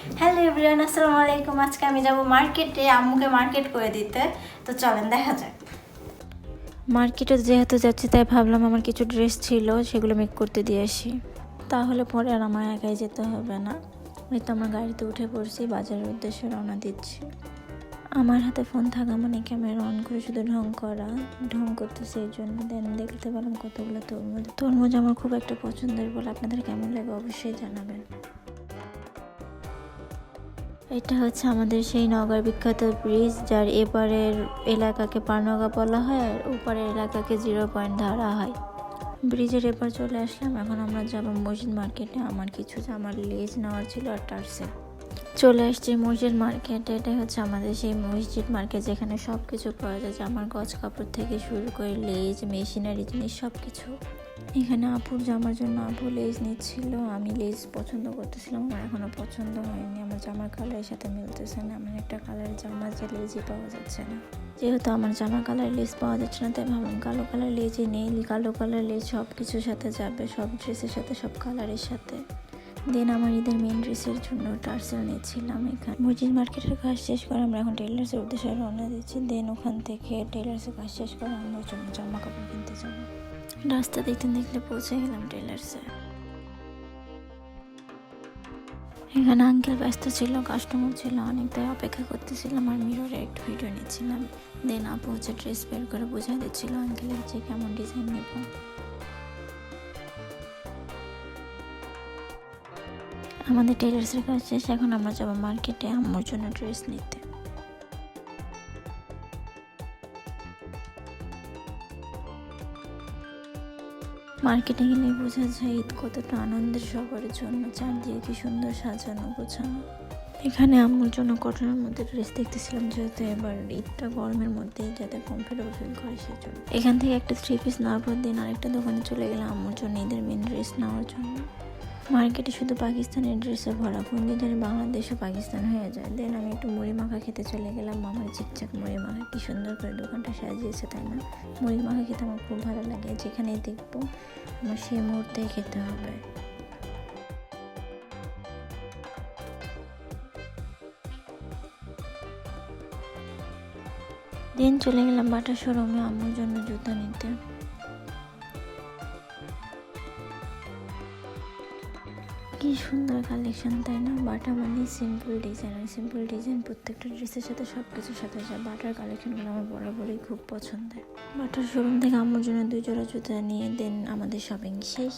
Hello everyone, আসসালামু আলাইকুম। আজকে আমি যাব মার্কেটে, আম্মুকে মার্কেট করে দিতে। তো চলেন দেখা যাক। মার্কেটে যেহেতু যাচ্ছি তাই ভাবলাম আমার কিছু ড্রেস ছিল সেগুলো মেক করতে দিয়ে আসি, তাহলে পরে আর আমার একাই যেতে হবে না। এই তো আমরা গাড়িতে উঠে পড়ছি, বাজারের উদ্দেশ্যে রওনা দিচ্ছি। আমার হাতে ফোন থাকা মানে ক্যামেরা অন করে শুধু ঢং করতেছে, এই জন্য দেন দেখতে পেলাম কতগুলো তরমুজ আমার খুব একটা পছন্দের বলে। আপনাদের কেমন লাগে অবশ্যই জানাবেন। এটা হচ্ছে আমাদের সেই নওগাঁর বিখ্যাত ব্রিজ, যার এপারের এলাকাকে পারনগা বলা হয় আর ওপারের এলাকাকে 0 পয়েন্ট ধরা হয়। ব্রিজের এপার চলে আসলাম। এখন আমরা যাব মসজিদ মার্কেটে। আমার কিছু জামার লেজ নেওয়ার ছিল আর টার্সেল। চলে আসছি মসজিদ মার্কেটে। এটা হচ্ছে আমাদের সেই মসজিদ মার্কেট যেখানে সব কিছু পাওয়া যায়, জামার গজ কাপড় থেকে শুরু করে লেজ, মেশিনারি জিনিস সব কিছু। এখানে আপুর জামার জন্য আপু লেজ নিচ্ছিল। আমি লেজ পছন্দ করতেছিলাম, আমার এখনও পছন্দ হয়নি। আমার জামার কালারের সাথে মিলতেছে না। আমার একটা কালারের জামা যে লেজই পাওয়া যাচ্ছে না। যেহেতু আমার জামা কালার লেস পাওয়া যাচ্ছে না, তাই ভাবলাম কালো কালার লেজই নেই। কালো কালার লেজ সব কিছুর সাথে যাবে, সব ড্রেসের সাথে, সব কালারের সাথে। দেন আমার ঈদের মেন ড্রেসের জন্য টার্সেল নিয়েছিলাম। এখানে মসজিদ মার্কেটের কাজ শেষ করে আমরা এখন টেলার্সের উদ্দেশ্যে রওনা দিচ্ছি। দেন ওখান থেকে টেলার্সের কাজ শেষ করে আমার জন্য জামা কাপড় কিনতে যাবো। রাস্তা দেখতে দেখতে পৌঁছে গেলাম টেলার্সে। এখানে আঙ্কেল ব্যস্ত ছিল, কাস্টমার ছিল অনেক, তাই অপেক্ষা করতেছিলাম আর মিররে একটু ভিডিও নিচ্ছিলাম। দেন আপু হচ্ছে ড্রেস বের করে বোঝাই দিচ্ছিল আঙ্কেলের যে কেমন ডিজাইন নেব। আমাদের টেলার্সের কাজ শেষ, এখন আমরা যাবো মার্কেটে আম্মুর জন্য ড্রেস নিতে। মার্কেটে গেলে বোঝা যায় ঈদ কতটা আনন্দের সবার জন্য। চারদিকে কি সুন্দর সাজানো গোছানো। এখানে আম্মুর জন্য কটনের মধ্যে ড্রেস দেখতেছিলাম, যেহেতু এবার ঈদটা গরমের মধ্যে যাতে কমফোর্টেবল ফিল করে সেই জন্য। এখান থেকে একটা 3 পিস নেওয়ার পর দিন আরেকটা দোকানে চলে গেলাম আম্মুর জন্য ঈদের মেন ড্রেস নেওয়ার জন্য। মার্কেটে শুধু পাকিস্তানের ড্রেসে ভরা, কোন দিন বাংলাদেশও পাকিস্তান হয়ে যায়। দেন আমি একটু মুড়ি মাখা খেতে চলে গেলাম। মামার চিকচাক মুড়ি মাখা, কি সুন্দর করে দোকানটা সাজিয়েছে, তাই না? মুড়ি মাখা খেতে আমার খুব ভালো লাগে, যেখানেই দেখবো আমার সেই মুহূর্তেই খেতে হবে। দিন চলে গেলাম বাটা শোরুমে আম্মুর জন্য জুতা নিতে। কি সুন্দর কালেকশন, তাই না? বাটা মানে সিম্পল ডিজাইন, আর সিম্পল ডিজাইন প্রত্যেকটা ড্রেসের সাথে সব কিছুর সাথে যায়। বাটার কালেকশনগুলো আমার বরাবরই খুব পছন্দের। বাটার শোরুম থেকে আম্মুর জন্য 2 জোড়া জুতা নিয়ে দেন আমাদের শপিং শেষ।